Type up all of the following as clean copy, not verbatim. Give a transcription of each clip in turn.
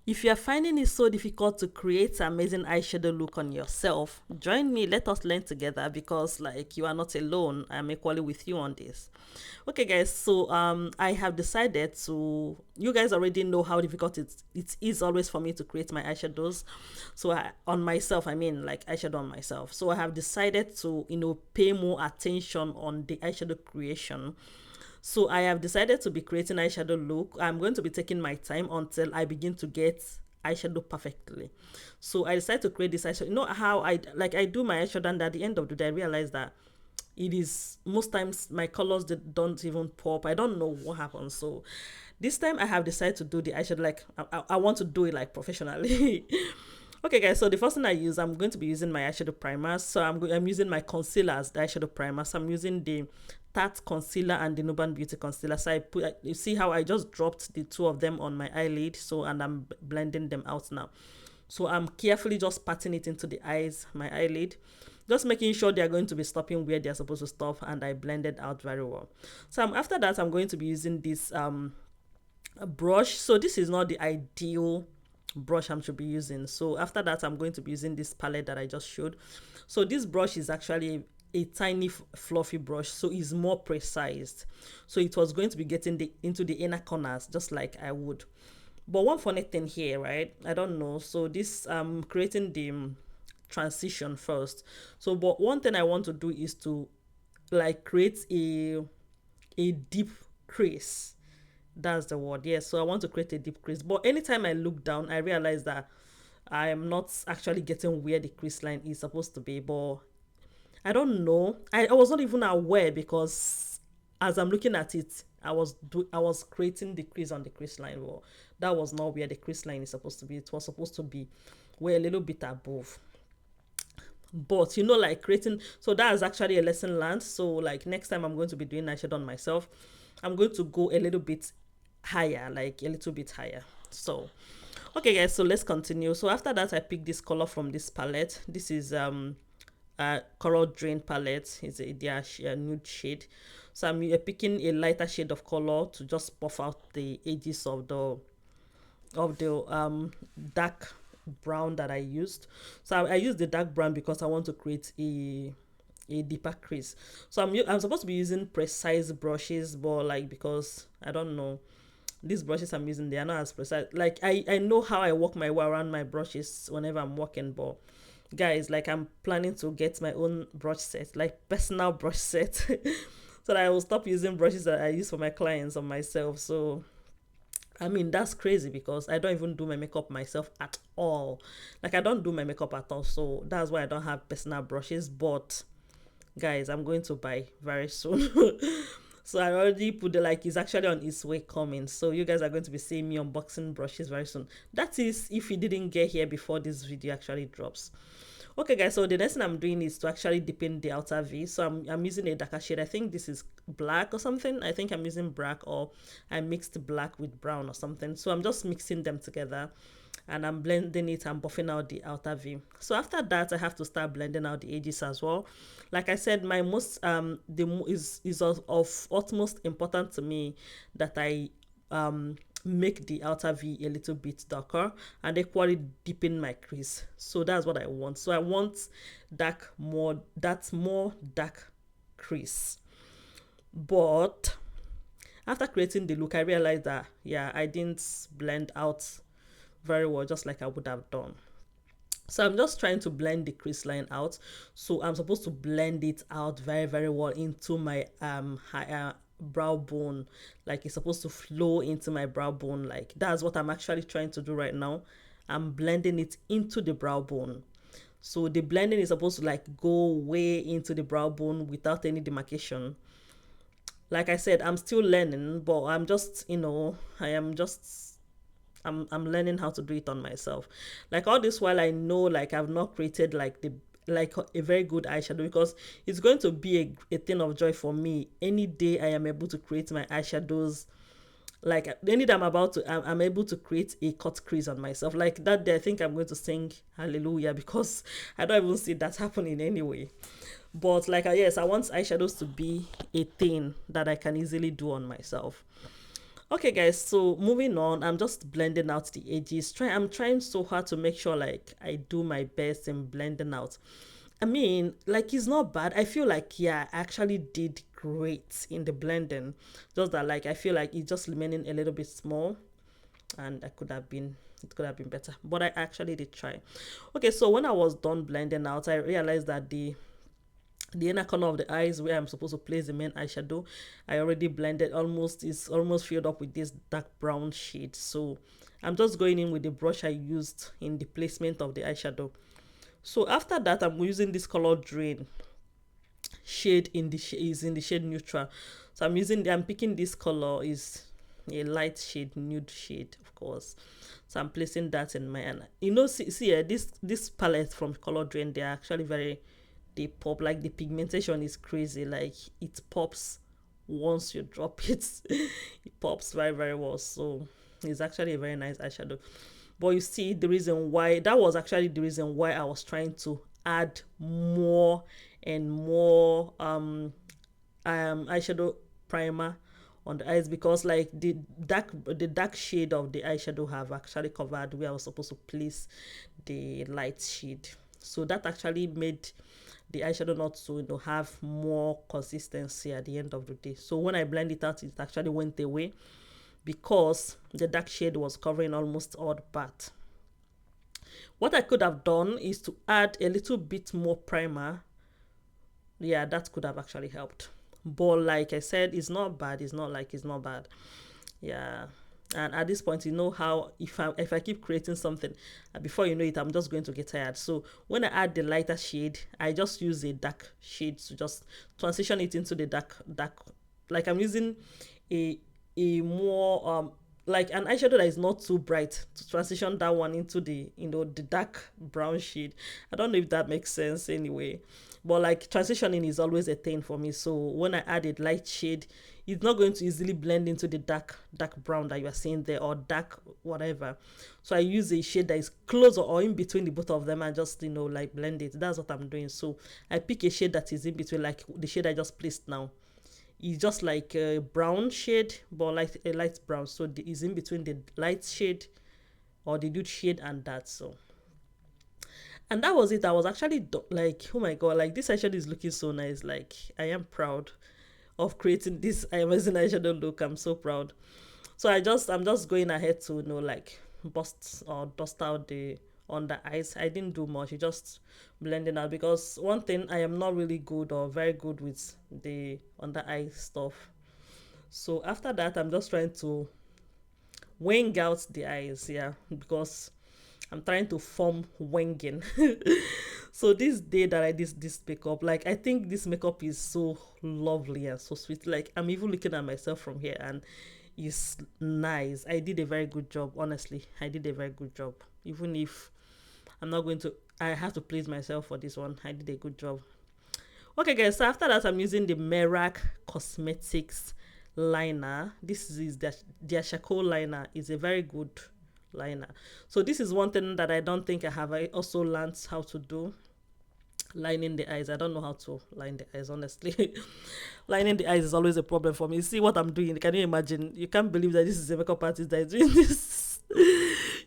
If you are finding it so difficult to create an amazing eyeshadow look on yourself, join me. Let us learn together because like you are not alone. I'm equally with you on this. Okay guys, so I have decided to, you guys already know how difficult it is always for me to create my eyeshadows. So on myself, I mean like eyeshadow on myself. So I have decided to, pay more attention on the eyeshadow creation. So I have decided to be creating eyeshadow look. I'm going to be taking my time until I begin to get eyeshadow perfectly. So I decided to create this eyeshadow. You know how I do my eyeshadow, and at the end of the day I realize that it is most times my colors that don't even pop. I don't know what happens. So this time I have decided to do the eyeshadow like I want to do it like professionally. Okay guys, so the first thing I use, I'm going to be using my eyeshadow primer. So I'm using my concealer as the eyeshadow primer. So I'm using the Tarte concealer and the Nuban Beauty concealer. So you see how I just dropped the two of them on my eyelid. So, and I'm blending them out now. So I'm carefully just patting it into the eyes, my eyelid, just making sure they're going to be stopping where they're supposed to stop, and I blended out very well. So after that, I'm going to be using this brush. So this is not the ideal brush I should be using. So after that, I'm going to be using this palette that I just showed. So this brush is actually a tiny fluffy brush, so it's more precise. So it was going to be getting into the inner corners just like I would. But one funny thing here, right? I don't know. So this creating the transition first. So but one thing I want to do is to like create a deep crease. That's the word. Yes. So I want to create a deep crease. But anytime I look down, I realize that I am not actually getting where the crease line is supposed to be. But I don't know. I was not even aware because as I'm looking at it, I was creating the crease on the crease line. Well, that was not where the crease line is supposed to be. It was supposed to be way a little bit above. But like creating, so that is actually a lesson learned. So like next time I'm going to be doing eyeshadow on myself, I'm going to go a little bit higher, like a little bit higher. So okay guys, so let's continue. So after that, I picked this color from this palette. This is Colouredraine palette. It's a nude shade. So I'm picking a lighter shade of color to just buff out the edges of the dark brown that I used. So I used the dark brown because I want to create a deeper crease. So I'm supposed to be using precise brushes, but like because I don't know, these brushes I'm using, they are not as precise. Like I know how I work my way around my brushes whenever I'm working, but guys, like I'm planning to get my own brush set, like personal brush set, so that I will stop using brushes that I use for my clients or myself. So I mean, that's crazy because I don't even do my makeup myself at all. Like I don't do my makeup at all, so that's why I don't have personal brushes. But guys, I'm going to buy very soon. So I already put the, like, it's actually on its way coming. So you guys are going to be seeing me unboxing brushes very soon. That is if you didn't get here before this video actually drops. Okay guys, so the next thing I'm doing is to actually deepen the outer V. So I'm using a darker shade. I think this is black or something. I think I'm using black, or I mixed black with brown or something. So I'm just mixing them together and I'm blending it and buffing out the outer V. So after that, I have to start blending out the edges as well. Like I said, my most is of utmost importance to me that I make the outer V a little bit darker and equally deepen my crease. So that's what I want. So I want more dark crease. But after creating the look, I realized that yeah, I didn't blend out very well, just like I would have done. So I'm just trying to blend the crease line out. So I'm supposed to blend it out very, very well into my brow bone. Like it's supposed to flow into my brow bone. Like that's what I'm actually trying to do right now. I'm blending it into the brow bone. So the blending is supposed to like go way into the brow bone without any demarcation. Like I said, I'm still learning, but I'm just, I'm learning how to do it on myself. Like all this while, I know like I've not created like a very good eyeshadow, because it's going to be a thing of joy for me any day I am able to create my eyeshadows. Like any day I'm able to create a cut crease on myself. Like that day I think I'm going to sing hallelujah, because I don't even see that happening anyway. But like yes, I want eyeshadows to be a thing that I can easily do on myself. Okay, guys, so moving on, I'm just blending out the edges. I'm trying so hard to make sure like I do my best in blending out. I mean, like it's not bad. I feel like yeah, I actually did great in the blending. Just that like I feel like it's just remaining a little bit small, and it could have been better. But I actually did try. Okay, so when I was done blending out, I realized that the inner corner of the eyes where I'm supposed to place the main eyeshadow, I already blended almost filled up with this dark brown shade. So I'm just going in with the brush I used in the placement of the eyeshadow. So after that, I'm using this Colouredraine shade is in the shade neutral. So I'm picking this color is a light shade, nude shade, of course. So I'm placing that in my, and see this palette from Colouredraine, they're actually they pop, like the pigmentation is crazy, like it pops once you drop it. It pops very well. So it's actually a very nice eyeshadow. But you see, the reason why that was actually the reason why I was trying to add more and more eyeshadow primer on the eyes, because like the dark shade of the eyeshadow have actually covered where I was supposed to place the light shade. So that actually made the eyeshadow not to have more consistency at the end of the day. So when I blend it out, it actually went away because the dark shade was covering almost all the part. What I could have done is to add a little bit more primer. Yeah, that could have actually helped. But like I said, it's not bad. It's not bad. Yeah. And at this point, you know how if I keep creating something, before you know it, I'm just going to get tired. So when I add the lighter shade, I just use a dark shade to just transition it into the dark. Like I'm using a more like an eyeshadow that is not too bright to transition that one into the dark brown shade. I don't know if that makes sense anyway, but like transitioning is always a thing for me. So when I add a light shade, it's not going to easily blend into the dark brown that you are seeing there, or dark whatever. So I use a shade that is closer or in between the both of them and just like blend it. That's what I'm doing. So I pick a shade that is in between, like the shade I just placed now. It's just like a brown shade, but like a light brown. So it's in between the light shade or the nude shade and that. So, and that was it. I was actually like, oh my god, like this eyeshadow is looking so nice. Like I am proud of creating this amazing eyeshadow look. I'm so proud. So I'm just going ahead to like bust or dust out the under eyes. I didn't do much. It just blending out, because one thing, I am not really good or very good with the under eye stuff. So after that, I'm just trying to wing out the eyes, yeah, because I'm trying to form winging. So this day that I did this makeup, like I think this makeup is so lovely and so sweet. Like I'm even looking at myself from here and it's nice. I did a very good job, honestly. I did a very good job. Even if I'm not going to, I have to please myself for this one. I did a good job. Okay, guys, so after that, I'm using the Merak Cosmetics liner. This is their charcoal liner. Is a very good liner. So this is one thing that I don't think I have. I also learned how to do lining the eyes. I don't know how to line the eyes, honestly. Lining the eyes is always a problem for me. See what I'm doing? Can you imagine? You can't believe that this is a makeup artist that is doing this.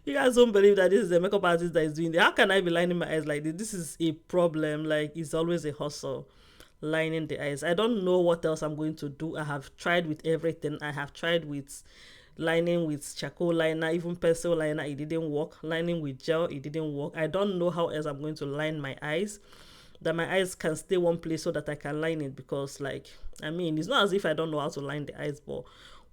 You guys don't believe that this is a makeup artist that is doing this. How can I be lining my eyes like this? This is a problem. Like it's always a hustle lining the eyes. I don't know what else I'm going to do. I have tried with everything. I have tried with lining with charcoal liner, even pencil liner, it didn't work. Lining with gel, it didn't work. I don't know how else I'm going to line my eyes, that my eyes can stay one place so that I can line it, because like I mean, it's not as if I don't know how to line the eyes, but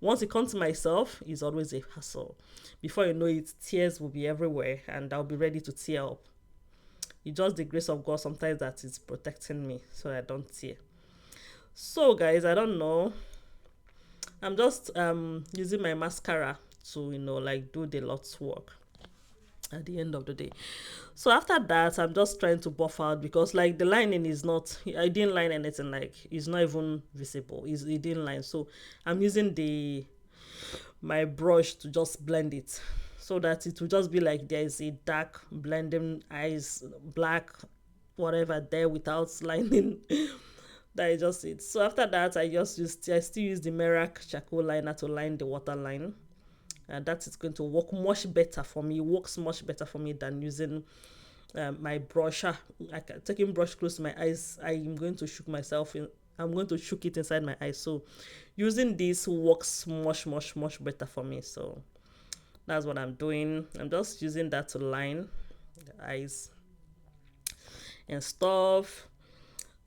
once it comes to myself, it's always a hassle. Before you know it, tears will be everywhere and I'll be ready to tear up. It's just the grace of God sometimes that is protecting me so I don't tear. So guys, I don't know, I'm just using my mascara to like do the Lord's work at the end of the day. So after that, I'm just trying to buff out, because like the lining is not, I didn't line anything, like it's not even visible, it didn't line. So I'm using my brush to just blend it, so that it will just be like there is a dark blending eyes, black whatever there without lining. That is just it. So after that, I still use the Merak charcoal liner to line the waterline, and that is going to work much better for me. It works much better for me than using my brush. Like taking brush close to my eyes, I'm going to shook myself in. I'm going to shook it inside my eyes. So using this works much better for me. So that's what I'm doing. I'm just using that to line the eyes and stuff.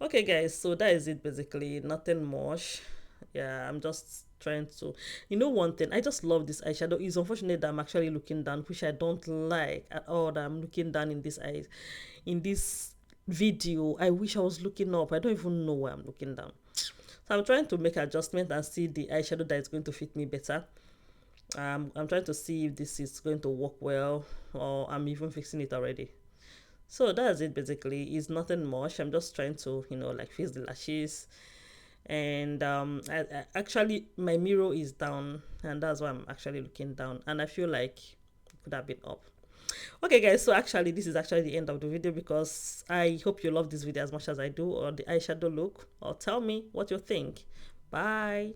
Okay guys, so that is it basically, nothing much. Yeah, I'm just trying to, one thing, I just love this eyeshadow. It's unfortunate that I'm actually looking down, which I don't like at all, that I'm looking down in this eyes in this video. I wish I was looking up. I don't even know why I'm looking down. So I'm trying to make adjustment and see the eyeshadow that is going to fit me better. I'm trying to see if this is going to work well, or I'm even fixing it already. So that's it basically. It's nothing much. I'm just trying to like fix the lashes, and actually my mirror is down, and that's why I'm actually looking down, and I feel like it could have been up. Okay guys, so actually this is actually the end of the video, because I hope you love this video as much as I do, or the eyeshadow look, or tell me what you think. Bye.